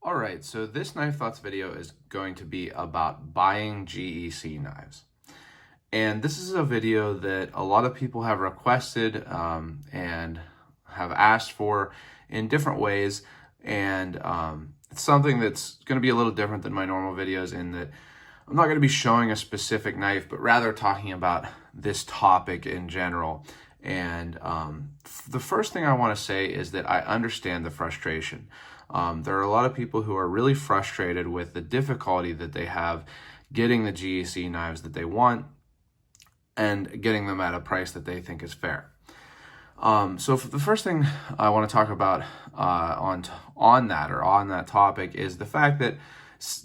All right, so this Knife Thoughts video is going to be about buying GEC knives. And this is a video that a lot of people have requested and have asked for in different ways. And it's something that's going to be a little different than my normal videos in that I'm not going to be showing a specific knife, but rather talking about this topic in general. And the first thing I want to say is that I understand the frustration. There are a lot of people who are really frustrated with the difficulty that they have getting the GEC knives that they want and getting them at a price that they think is fair. So the first thing I want to talk about on that topic is the fact that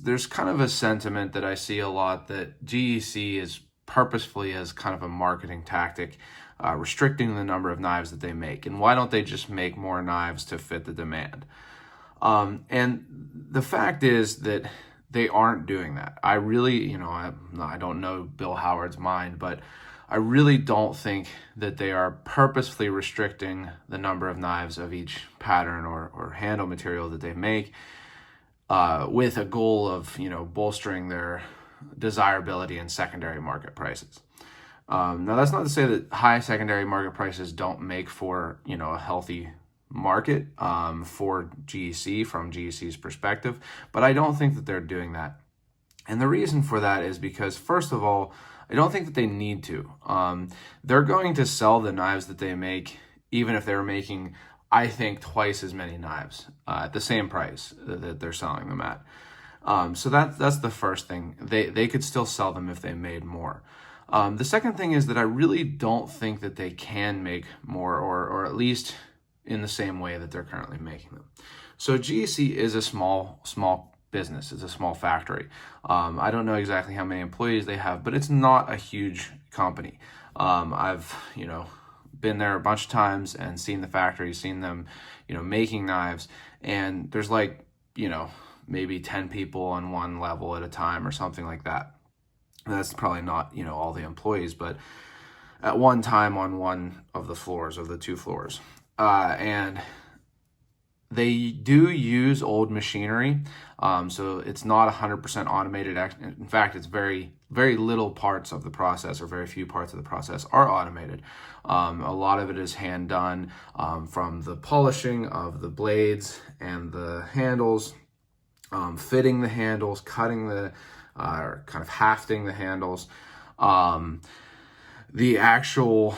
there's kind of a sentiment that I see a lot that GEC is purposefully as kind of a marketing tactic, restricting the number of knives that they make. And why don't they just make more knives to fit the demand? And the fact is that they aren't doing that. I really, I don't know Bill Howard's mind, but I really don't think that they are purposefully restricting the number of knives of each pattern or handle material that they make with a goal of, bolstering their desirability in secondary market prices. Now, that's not to say that high secondary market prices don't make for, a healthy market for GEC from GEC's perspective, but I don't think that they're doing that. And the reason for that is because, first of all, I don't think that they need to. They're going to sell the knives that they make, even if they're making, I think, twice as many knives at the same price that they're selling them at. So that's the first thing. They could still sell them if they made more. The second thing is that I really don't think that they can make more, or at least in the same way that they're currently making them. So GEC is a small business. It's a small factory. I don't know exactly how many employees they have, but it's not a huge company. I've, been there a bunch of times and seen the factory, seen them, making knives, and there's maybe 10 people on one level at a time or something like that. That's probably not, all the employees, but at one time on one of the floors, of the two floors. And they do use old machinery, so it's not 100% automated. In fact, it's very, very little parts of the process, or very few parts of the process are automated. A lot of it is hand done, from the polishing of the blades and the handles, fitting the handles, cutting the, or kind of hafting the handles, the actual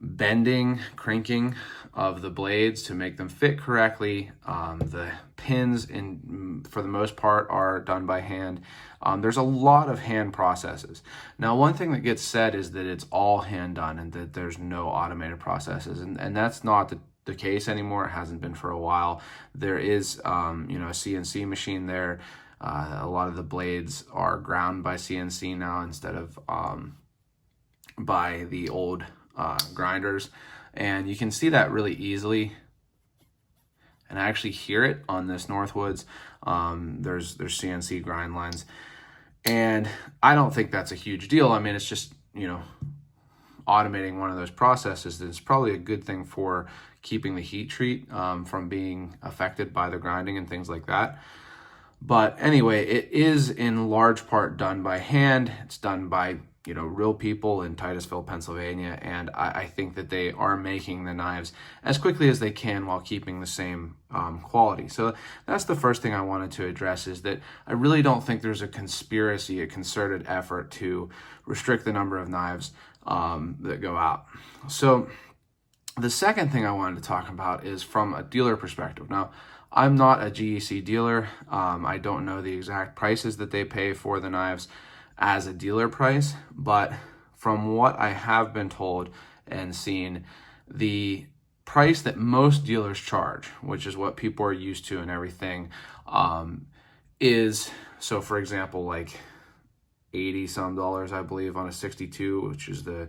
bending, cranking of the blades to make them fit correctly. The pins, for the most part, are done by hand. There's a lot of hand processes. Now, one thing that gets said is that it's all hand done and that there's no automated processes, and that's not the case anymore. It hasn't been for a while. There is, a CNC machine there. A lot of the blades are ground by CNC now instead of by the old grinders, and you can see that really easily, and I actually hear it on this Northwoods. There's CNC grind lines, and I don't think that's a huge deal. I mean, it's just, automating one of those processes is probably a good thing for keeping the heat treat from being affected by the grinding and things like that. But anyway, it is in large part done by hand. It's done by real people in Titusville, Pennsylvania, and I think that they are making the knives as quickly as they can while keeping the same quality. So that's the first thing I wanted to address, is that I really don't think there's a conspiracy, a concerted effort to restrict the number of knives that go out. So the second thing I wanted to talk about is from a dealer perspective. Now, I'm not a GEC dealer. I don't know the exact prices that they pay for the knives as a dealer price, but from what I have been told and seen, the price that most dealers charge, which is what people are used to and everything, is, so for example, like $80 some, I believe, on a 62, which is the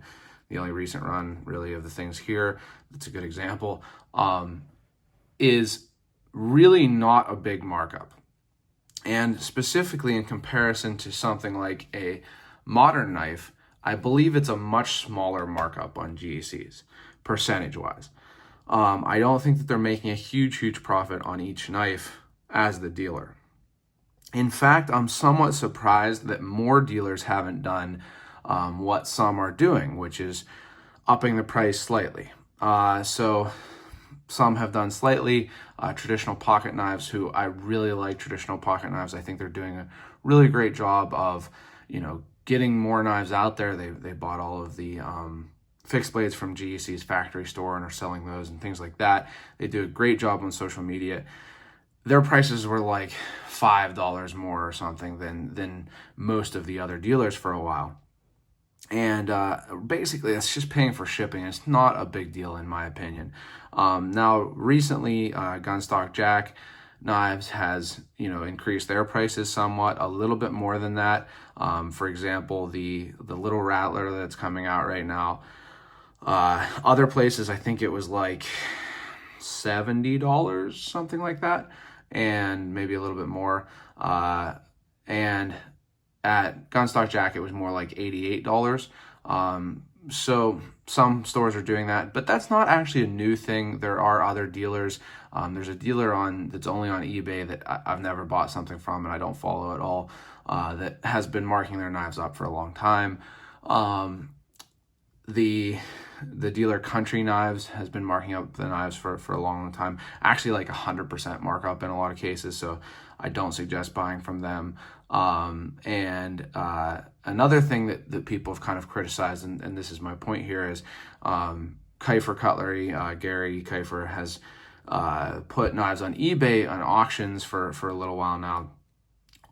only recent run really of the things here. That's a good example, is really not a big markup. And specifically in comparison to something like a modern knife, I believe it's a much smaller markup on GECs, percentage-wise. I don't think that they're making a huge profit on each knife as the dealer. In fact, I'm somewhat surprised that more dealers haven't done what some are doing, which is upping the price slightly. So some have done slightly. Traditional pocket knives, who I really like traditional pocket knives. I think they're doing a really great job of, getting more knives out there. They bought all of the fixed blades from GEC's factory store and are selling those and things like that. They do a great job on social media. Their prices were like $5 more or something than most of the other dealers for a while. And basically, it's just paying for shipping. It's not a big deal, in my opinion. Now, recently, Gunstock Jack Knives has increased their prices somewhat, a little bit more than that. For example, the little Rattler that's coming out right now. Other places, I think it was like $70, something like that, and maybe a little bit more. And at Gunstock Jack, it was more like $88. So some stores are doing that, but that's not actually a new thing. There are other dealers. There's a dealer that's only on eBay that I've never bought something from, and I don't follow at all, that has been marking their knives up for a long time. The dealer Country Knives has been marking up the knives for a long time, actually like 100% markup in a lot of cases, so I don't suggest buying from them. Another thing that people have kind of criticized, and this is my point here, is Kiefer Cutlery. Gary Kiefer has put knives on eBay on auctions for a little while now.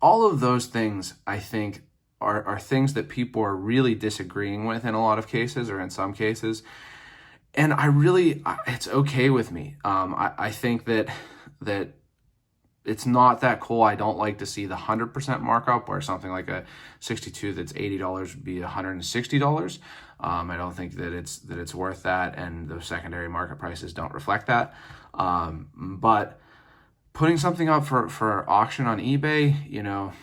All of those things, I think, are things that people are really disagreeing with in a lot of cases, or in some cases. And it's okay with me. I think that it's not that cool. I don't like to see the 100% markup, where something like a 62 that's $80 would be $160. I don't think that it's worth that, and the secondary market prices don't reflect that. But putting something up for auction on eBay,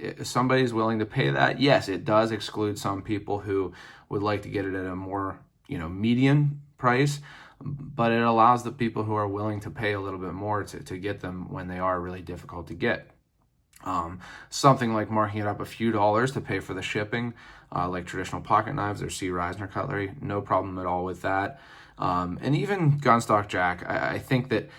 if somebody's willing to pay that, yes, it does exclude some people who would like to get it at a more, median price, but it allows the people who are willing to pay a little bit more to get them when they are really difficult to get. Something like marking it up a few dollars to pay for the shipping, like traditional pocket knives or C. Reisner cutlery, no problem at all with that. And even Gunstock Jack, I think that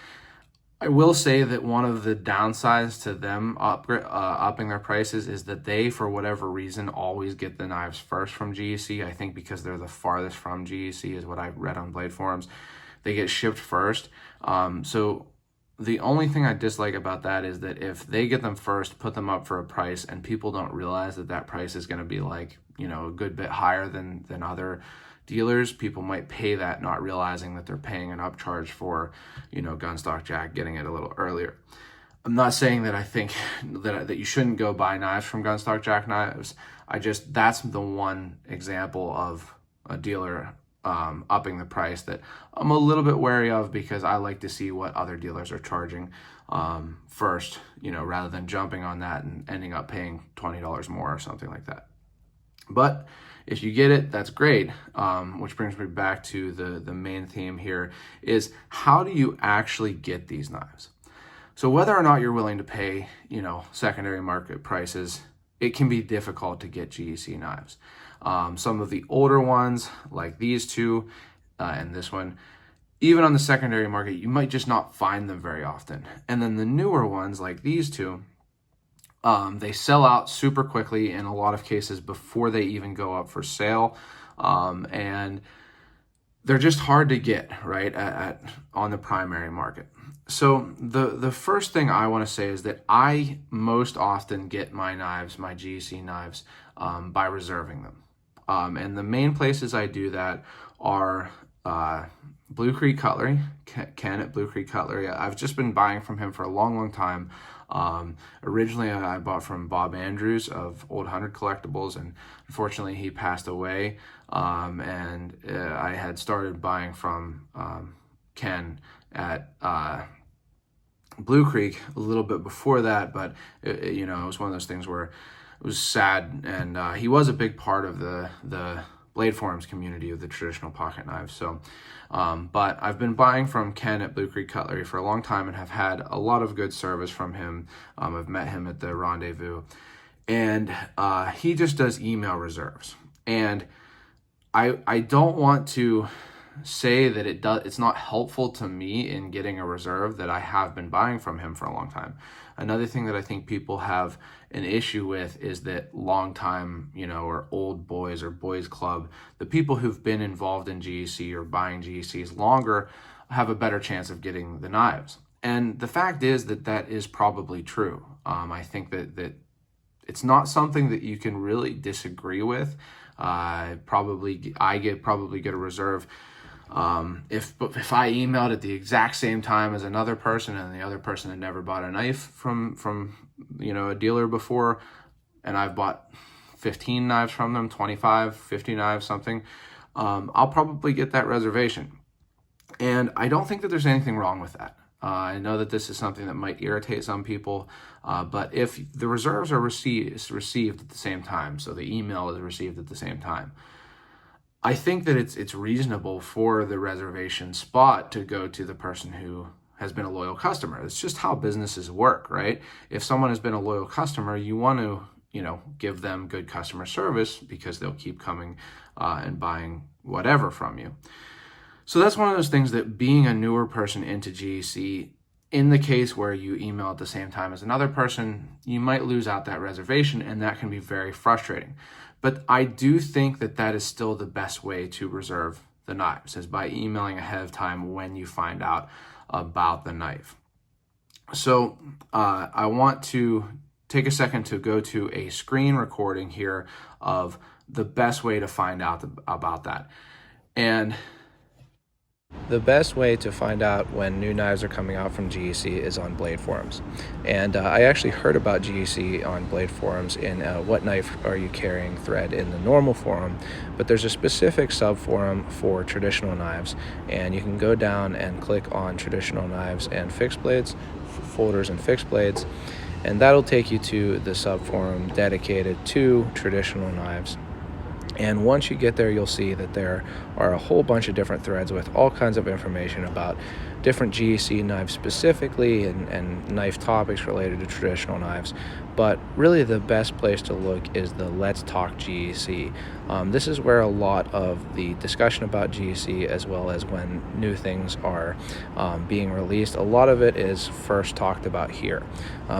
I will say that one of the downsides to them upping their prices is that they, for whatever reason, always get the knives first from GEC. I think because they're the farthest from GEC is what I've read on Blade Forums. They get shipped first. So the only thing I dislike about that is that if they get them first, put them up for a price, and people don't realize that price is going to be like, a good bit higher than other dealers, people might pay that, not realizing that they're paying an upcharge for, Gunstock Jack getting it a little earlier. I'm not saying that I think that you shouldn't go buy knives from Gunstock Jack Knives. That's the one example of a dealer upping the price that I'm a little bit wary of, because I like to see what other dealers are charging first, rather than jumping on that and ending up paying $20 more or something like that. But if you get it, that's great. Which brings me back to the main theme here, is how do you actually get these knives? So whether or not you're willing to pay, secondary market prices, it can be difficult to get GEC knives. Some of the older ones, like these two and this one, even on the secondary market, you might just not find them very often. And then the newer ones, like these two, they sell out super quickly in a lot of cases before they even go up for sale. And they're just hard to get, right, on the primary market. So the first thing I want to say is that I most often get my knives, my GEC knives, by reserving them. And the main places I do that are Blue Creek Cutlery, Ken at Blue Creek Cutlery. I've just been buying from him for a long time. Originally, I bought from Bob Andrews of Old 100 Collectibles, and unfortunately he passed away. And I had started buying from Ken at Blue Creek a little bit before that, but it was one of those things where it was sad, and he was a big part of the Blade Forums community of the traditional pocket knives. So, but I've been buying from Ken at Blue Creek Cutlery for a long time and have had a lot of good service from him. I've met him at the Rendezvous, and he just does email reserves. And I don't want to say that it's not helpful to me in getting a reserve that I have been buying from him for a long time. Another thing that I think people have an issue with is that long time, or old boys or boys club, the people who've been involved in GEC or buying GECs longer have a better chance of getting the knives. And the fact is that is probably true. I think that it's not something that you can really disagree with. I probably get a reserve. If I emailed at the exact same time as another person and the other person had never bought a knife from a dealer before, and I've bought 15 knives from them, 25, 50 knives, something, I'll probably get that reservation. And I don't think that there's anything wrong with that. I know that this is something that might irritate some people, but if the reserves are received at the same time, so the email is received at the same time, I think that it's reasonable for the reservation spot to go to the person who has been a loyal customer. It's just how businesses work, right? If someone has been a loyal customer, you want to, give them good customer service because they'll keep coming and buying whatever from you. So that's one of those things that being a newer person into GEC, in the case where you email at the same time as another person, you might lose out that reservation, and that can be very frustrating. But I do think that is still the best way to reserve the knives, is by emailing ahead of time when you find out about the knife. So I want to take a second to go to a screen recording here of the best way to find out about that. And the best way to find out when new knives are coming out from GEC is on Blade Forums. And I actually heard about GEC on Blade Forums in What Knife Are You Carrying thread in the normal forum, but there's a specific sub-forum for traditional knives, and you can go down and click on traditional knives and fixed blades, folders and fixed blades, and that'll take you to the sub-forum dedicated to traditional knives. And once you get there, you'll see that there are a whole bunch of different threads with all kinds of information about different GEC knives specifically and knife topics related to traditional knives. But really the best place to look is the Let's Talk GEC. This is where a lot of the discussion about GEC, as well as when new things are being released, a lot of it is first talked about here.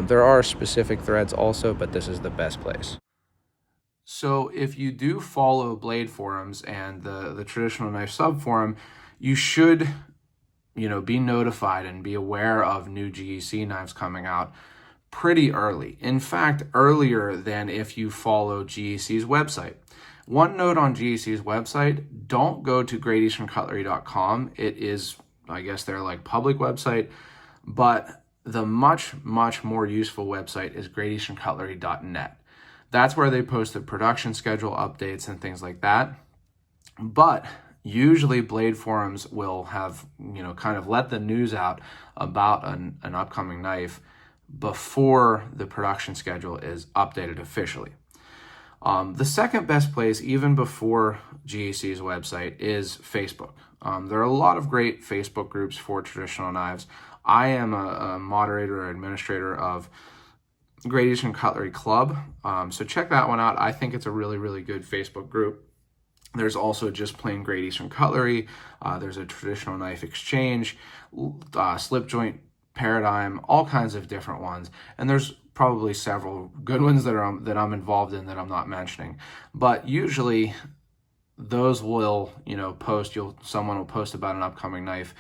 There are specific threads also, but this is the best place. So if you do follow Blade Forums and the traditional knife sub-forum, you should, be notified and be aware of new GEC knives coming out pretty early. In fact, earlier than if you follow GEC's website. One note on GEC's website, don't go to greateasterncutlery.com. It is, I guess, their public website, but the much, much more useful website is greateasterncutlery.net. That's where they post the production schedule updates and things like that. But usually Blade Forums will have, kind of let the news out about an upcoming knife before the production schedule is updated officially. The second best place, even before GEC's website, is Facebook. There are a lot of great Facebook groups for traditional knives. I am a moderator or administrator of Great Eastern Cutlery Club, so check that one out. I think it's a really, really good Facebook group. There's also just plain Great Eastern Cutlery. There's a traditional knife exchange, slip joint paradigm, all kinds of different ones. And there's probably several good ones that I'm involved in that I'm not mentioning. But usually those will, someone will post about an upcoming knife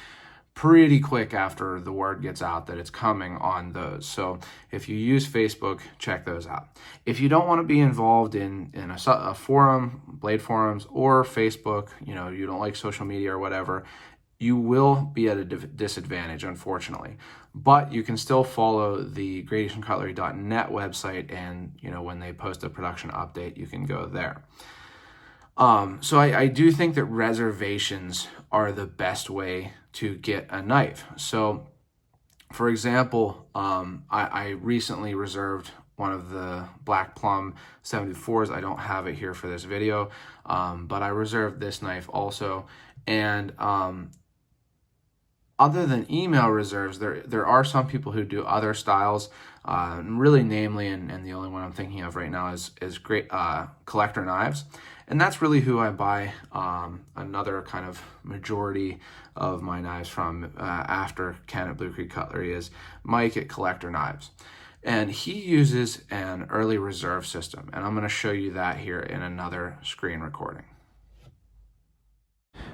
pretty quick after the word gets out that it's coming on those. So if you use Facebook, check those out. If you don't want to be involved in a forum, Blade Forums, or Facebook, you don't like social media or whatever, you will be at a disadvantage, unfortunately. But you can still follow the greateasterncutlery.net website, and when they post a production update, you can go there. So I do think that reservations are the best way to get a knife. So, for example, I recently reserved one of the Black Plum 74s. I don't have it here for this video, but I reserved this knife also. And other than email reserves, there are some people who do other styles, really namely, and the only one I'm thinking of right now is great collector knives. And that's really who I buy another kind of majority of my knives from after Ken at Blue Creek Cutlery is Mike at Collector Knives. And he uses an early reserve system. And I'm going to show you that here in another screen recording.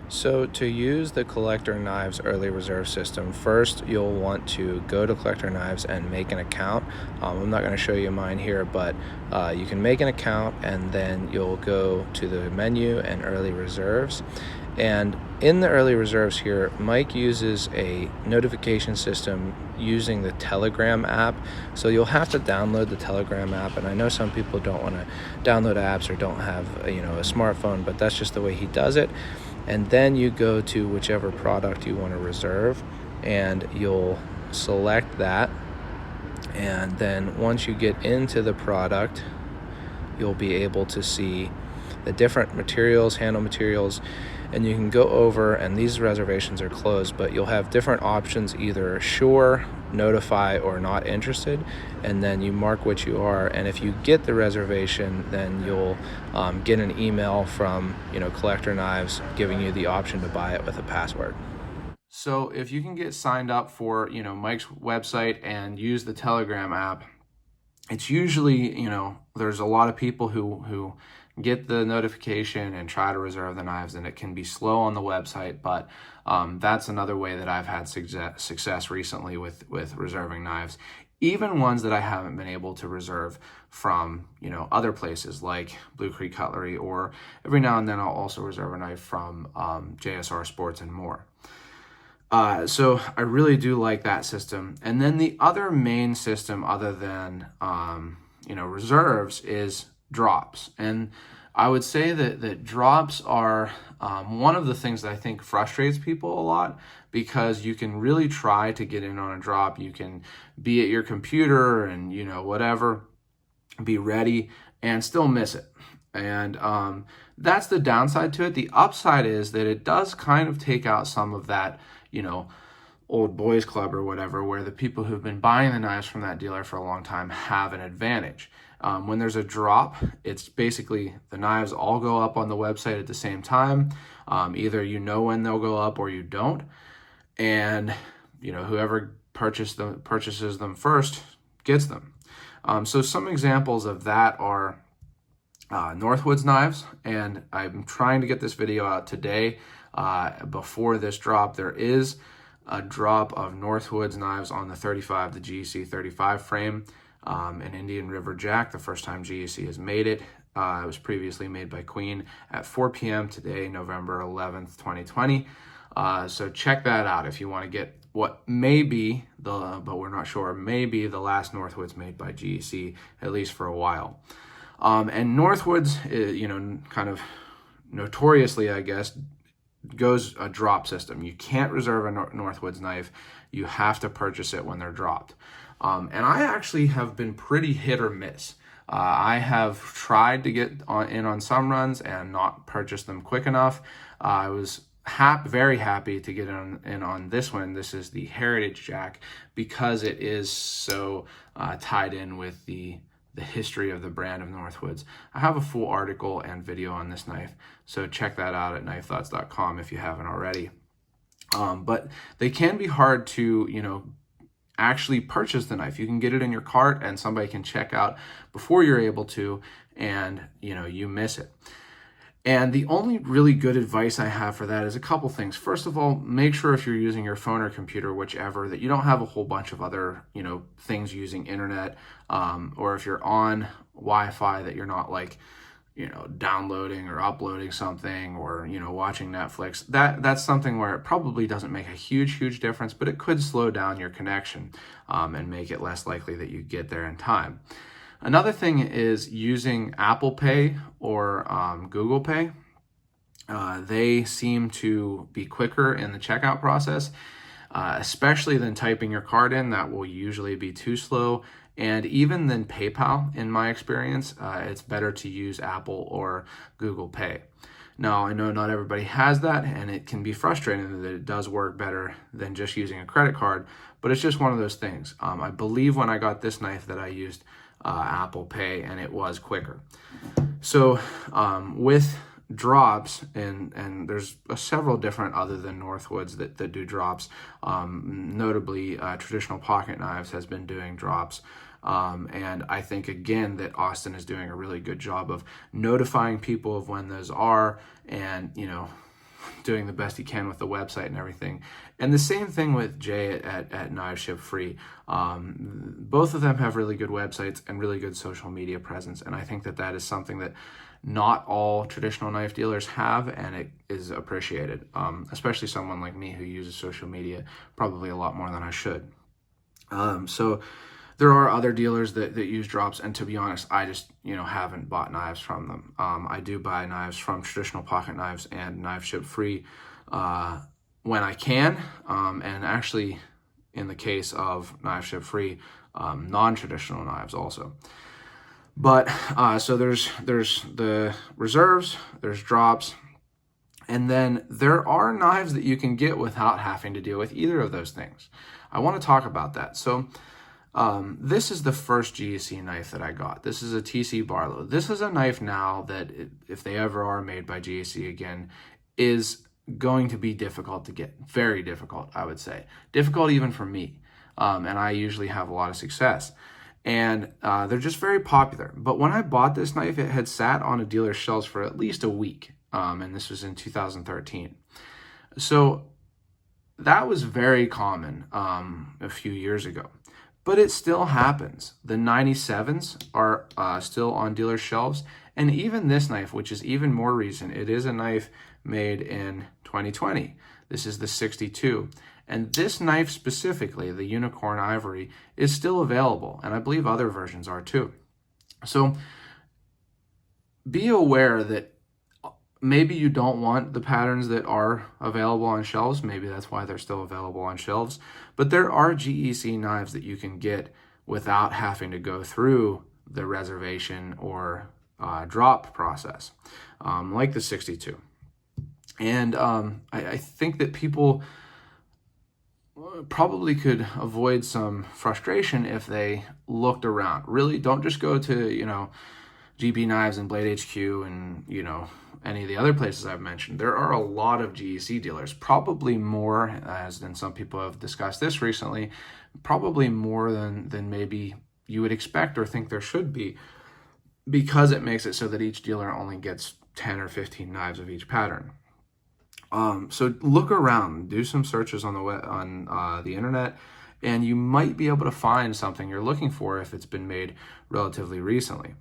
So to use the Collector Knives early reserve system, first you'll want to go to Collector Knives and make an account. I'm not going to show you mine here, but you can make an account and then you'll go to the menu and early reserves. And in the early reserves here, Mike uses a notification system using the Telegram app. So you'll have to download the Telegram app, and I know some people don't want to download apps or don't have a smartphone, but that's just the way he does it. And then you go to whichever product you want to reserve and you'll select that. And then once you get into the product, you'll be able to see the different materials, handle materials, and you can go over, and these reservations are closed, but you'll have different options, either sure, notify, or not interested, and then you mark what you are. And if you get the reservation, then you'll get an email from Collector Knives giving you the option to buy it with a password. So if you can get signed up for Mike's website and use the Telegram app, it's usually there's a lot of people who get the notification and try to reserve the knives, and it can be slow on the website, but that's another way that I've had success recently with reserving knives, even ones that I haven't been able to reserve from other places like Blue Creek Cutlery, or every now and then I'll also reserve a knife from JSR Sports and more. So I really do like that system. And then the other main system other than reserves is drops. And I would say that drops are one of the things that I think frustrates people a lot, because you can really try to get in on a drop. You can be at your computer and whatever, be ready, and still miss it. And that's the downside to it. The upside is that it does kind of take out some of that old boys club or whatever, where the people who've been buying the knives from that dealer for a long time have an advantage. When there's a drop, it's basically the knives all go up on the website at the same time. Either when they'll go up or you don't. And whoever purchases them first gets them. So some examples of that are Northwoods knives, and I'm trying to get this video out today before this drop. There is a drop of Northwoods knives on the 35, the GEC 35 frame, an Indian River Jack, the first time GEC has made it. It was previously made by Queen at 4 p.m. today, November 11th, 2020. So check that out if you want to get what may be but we're not sure, may be the last Northwoods made by GEC, at least for a while. And Northwoods, kind of notoriously, I guess, goes a drop system. You can't reserve a Northwoods knife. You have to purchase it when they're dropped. And I actually have been pretty hit or miss. I have tried to get in on some runs and not purchase them quick enough. I was very happy to get in on this one. This is the Heritage Jack, because it is so tied in with the history of the brand of Northwoods. I have a full article and video on this knife, so check that out at knifethoughts.com if you haven't already. But they can be hard to, actually purchase the knife. You can get it in your cart and somebody can check out before you're able to, and you miss it. And the only really good advice I have for that is a couple things. First of all, make sure if you're using your phone or computer, whichever, that you don't have a whole bunch of other, things using internet, or if you're on Wi-Fi, that you're not downloading or uploading something, or, watching Netflix. That's something where it probably doesn't make a huge difference, but it could slow down your connection, and make it less likely that you get there in time. Another thing is using Apple Pay or Google Pay. They seem to be quicker in the checkout process. especially than typing your card in. That will usually be too slow. And even than PayPal, in my experience, it's better to use Apple or Google Pay. Now, I know not everybody has that, and it can be frustrating that it does work better than just using a credit card, but it's just one of those things. I believe when I got this knife that I used Apple Pay, and it was quicker. So with drops, and there's several different other than Northwoods that do drops. Notably, Traditional Pocket Knives has been doing drops. And I think, again, that Austin is doing a really good job of notifying people of when those are, and, doing the best he can with the website and everything. And the same thing with Jay at Knives Ship Free. Both of them have really good websites and really good social media presence. And I think that is something that not all traditional knife dealers have, and it is appreciated, especially someone like me who uses social media probably a lot more than I should. So there are other dealers that use drops, and to be honest, I just haven't bought knives from them. I do buy knives from Traditional Pocket Knives and Knives Ship Free when I can, and actually, in the case of Knives Ship Free, non-traditional knives also. But so there's the reserves, there's drops, and then there are knives that you can get without having to deal with either of those things. I want to talk about that. So this is the first GEC knife that I got. This is a TC Barlow. This is a knife now that, if they ever are made by GEC again, is going to be difficult to get. Very difficult, I would say. Difficult even for me. And I usually have a lot of success. And they're just very popular. But when I bought this knife, it had sat on a dealer's shelves for at least a week. And this was in 2013. So that was very common a few years ago. But it still happens. The 97s are still on dealer shelves. And even this knife, which is even more recent, it is a knife made in 2020. This is the 62. And this knife specifically, the Unicorn Ivory, is still available. And I believe other versions are too. So be aware that maybe you don't want the patterns that are available on shelves. Maybe that's why they're still available on shelves. But there are GEC knives that you can get without having to go through the reservation or drop process, like the 62. And I think that people probably could avoid some frustration if they looked around. Really, don't just go to, GB Knives and Blade HQ and, any of the other places I've mentioned. There are a lot of GEC dealers, probably more, as in some people have discussed this recently, probably more than maybe you would expect or think there should be, because it makes it so that each dealer only gets 10 or 15 knives of each pattern. So look around, do some searches on the internet, and you might be able to find something you're looking for if it's been made relatively recently.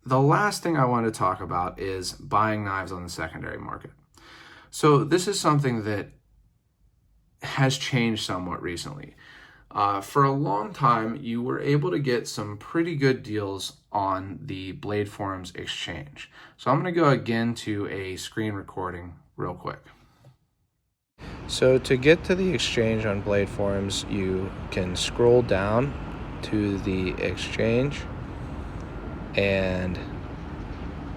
The last thing I want to talk about is buying knives on the secondary market. So this is something that has changed somewhat recently. For a long time, you were able to get some pretty good deals on the Blade Forums exchange. So I'm going to go again to a screen recording real quick. So to get to the exchange on Blade Forums, you can scroll down to the exchange, and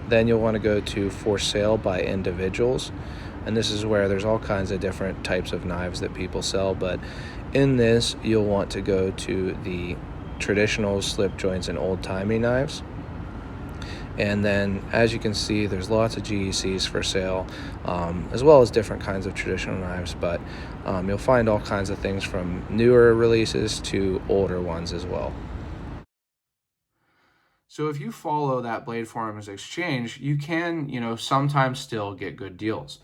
then you'll want to go to For Sale by Individuals. And this is where there's all kinds of different types of knives that people sell, but in this, you'll want to go to the traditional slip joints and old-timey knives. And then, as you can see, there's lots of GECs for sale, as well as different kinds of traditional knives, but you'll find all kinds of things from newer releases to older ones as well. So if you follow that Blade Forums exchange, you can, sometimes still get good deals.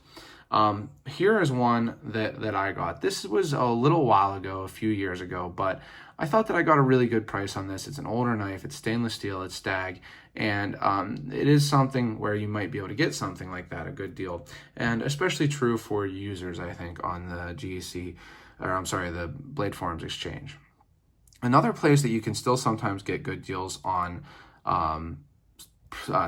Here is one that I got. This was a little while ago, a few years ago, but I thought that I got a really good price on this. It's an older knife, it's stainless steel, it's stag, and it is something where you might be able to get something like that, a good deal. And especially true for users, I think, on the the Blade Forums exchange. Another place that you can still sometimes get good deals on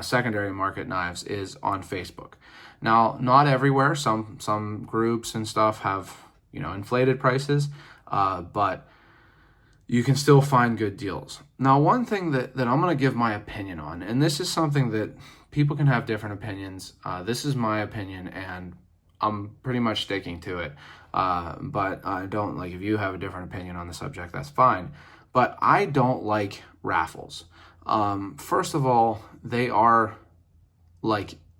secondary market knives is on Facebook. Now, not everywhere. Some groups and stuff have inflated prices, but you can still find good deals. Now, one thing that I'm going to give my opinion on, and this is something that people can have different opinions. This is my opinion, and I'm pretty much sticking to it. But I don't if you have a different opinion on the subject, that's fine. But I don't like raffles. First of all, they are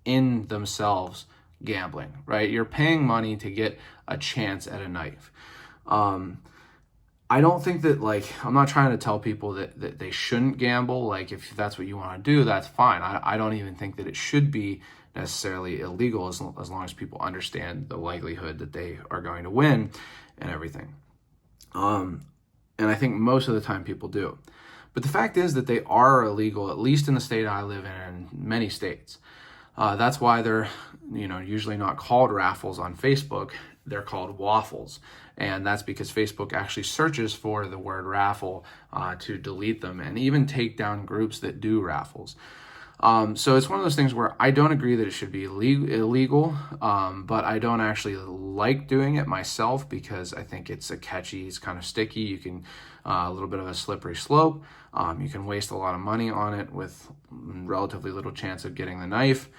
in themselves gambling, right? You're paying money to get a chance at a knife. I don't think that I'm not trying to tell people that they shouldn't gamble. If that's what you want to do, that's fine. I don't even think that it should be necessarily illegal as long as people understand the likelihood that they are going to win and everything. And I think most of the time people do. But the fact is that they are illegal, at least in the state I live in and many states. That's why they're usually not called raffles on Facebook. They're called waffles. And that's because Facebook actually searches for the word raffle to delete them and even take down groups that do raffles. So it's one of those things where I don't agree that it should be illegal, but I don't actually like doing it myself because I think it's it's kind of sticky. You can, a little bit of a slippery slope. You can waste a lot of money on it with relatively little chance of getting the knife.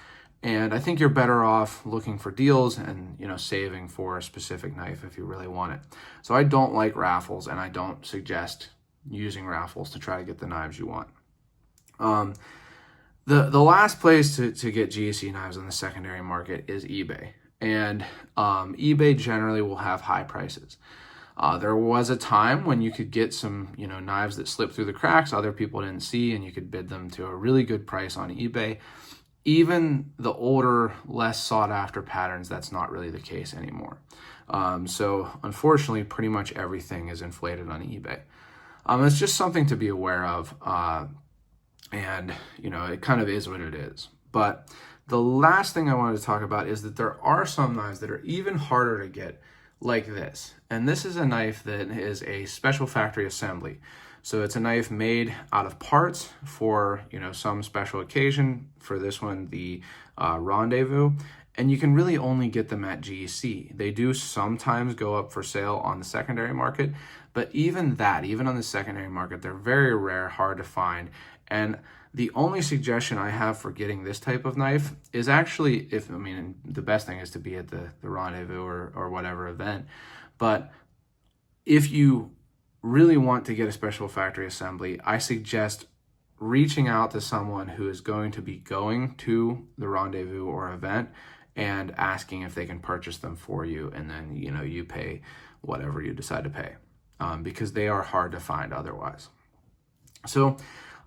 And I think you're better off looking for deals and, saving for a specific knife if you really want it. So I don't like raffles, and I don't suggest using raffles to try to get the knives you want. The last place to get GEC knives on the secondary market is eBay. And eBay generally will have high prices. There was a time when you could get some, knives that slipped through the cracks other people didn't see, and you could bid them to a really good price on eBay. Even the older, less sought after patterns, that's not really the case anymore. So unfortunately, pretty much everything is inflated on eBay. It's just something to be aware of. And, it kind of is what it is. But the last thing I wanted to talk about is that there are some knives that are even harder to get, like this. And this is a knife that is a special factory assembly. So it's a knife made out of parts for, some special occasion. For this one, the Rendezvous. And you can really only get them at GEC. They do sometimes go up for sale on the secondary market, but even on the secondary market, they're very rare, hard to find. And the only suggestion I have for getting this type of knife is actually, the best thing is to be at the Rendezvous or whatever event. But if you really want to get a special factory assembly, I suggest reaching out to someone who is going to be going to the Rendezvous or event and asking if they can purchase them for you, and then you pay whatever you decide to pay, because they are hard to find otherwise. So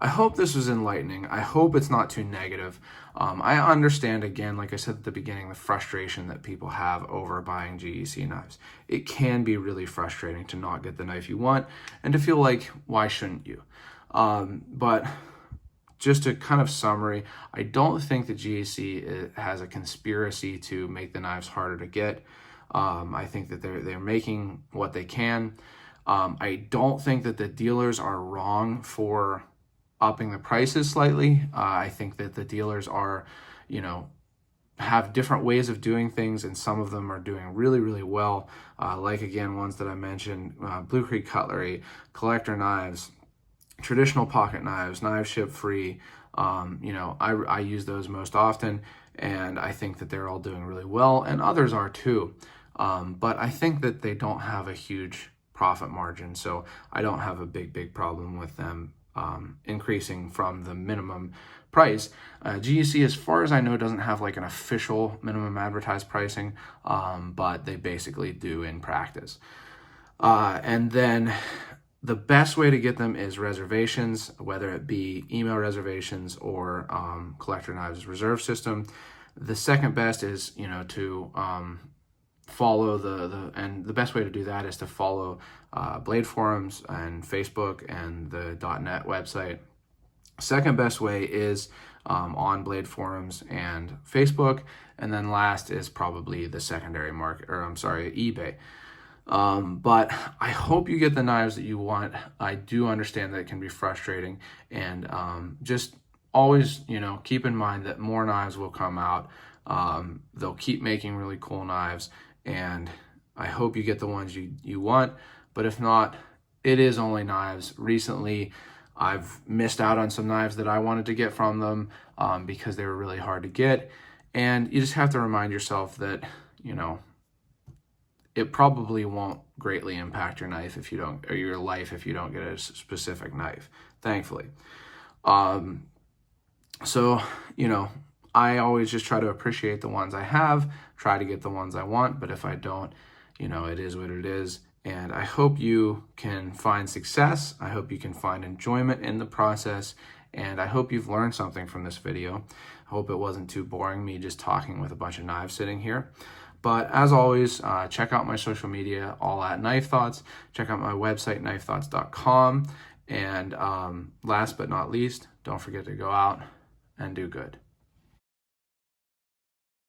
I hope this was enlightening. I hope it's not too negative. I understand, again, like I said at the beginning, the frustration that people have over buying GEC knives. It can be really frustrating to not get the knife you want and to feel like, why shouldn't you? But just a kind of summary, I don't think that GEC has a conspiracy to make the knives harder to get. I think that they're making what they can. I don't think that the dealers are wrong for upping the prices slightly. I think that the dealers are, have different ways of doing things, and some of them are doing really, really well. Again, ones that I mentioned, Blue Creek Cutlery, Collector Knives, traditional pocket knives, knives ship free. I use those most often, and I think that they're all doing really well, and others are too. But I think that they don't have a huge profit margin, so I don't have a big problem with them increasing from the minimum price. GEC, as far as I know, doesn't have an official minimum advertised pricing, but they basically do in practice. And then the best way to get them is reservations, whether it be email reservations or Collector Knives reserve system. The second best is, to follow and the best way to do that is to follow Blade Forums and Facebook and the .net website. Second best way is on Blade Forums and Facebook, and then last is probably the secondary market, eBay. But I hope you get the knives that you want. I do understand that it can be frustrating, and just always, keep in mind that more knives will come out. They'll keep making really cool knives, and I hope you get the ones you want, but if not, it is only knives. Recently, I've missed out on some knives that I wanted to get from them because they were really hard to get. And you just have to remind yourself that, you know, it probably won't greatly impact your knife if you don't, or your life if you don't get a specific knife, thankfully. So, you know, I always just try to appreciate the ones I have, try to get the ones I want, but if I don't, you know, it is what it is. And I hope you can find success. I hope you can find enjoyment in the process. And I hope you've learned something from this video. I hope it wasn't too boring, me just talking with a bunch of knives sitting here. But as always, check out my social media, all at Knife Thoughts. Check out my website, knifethoughts.com. And last but not least, don't forget to go out and do good.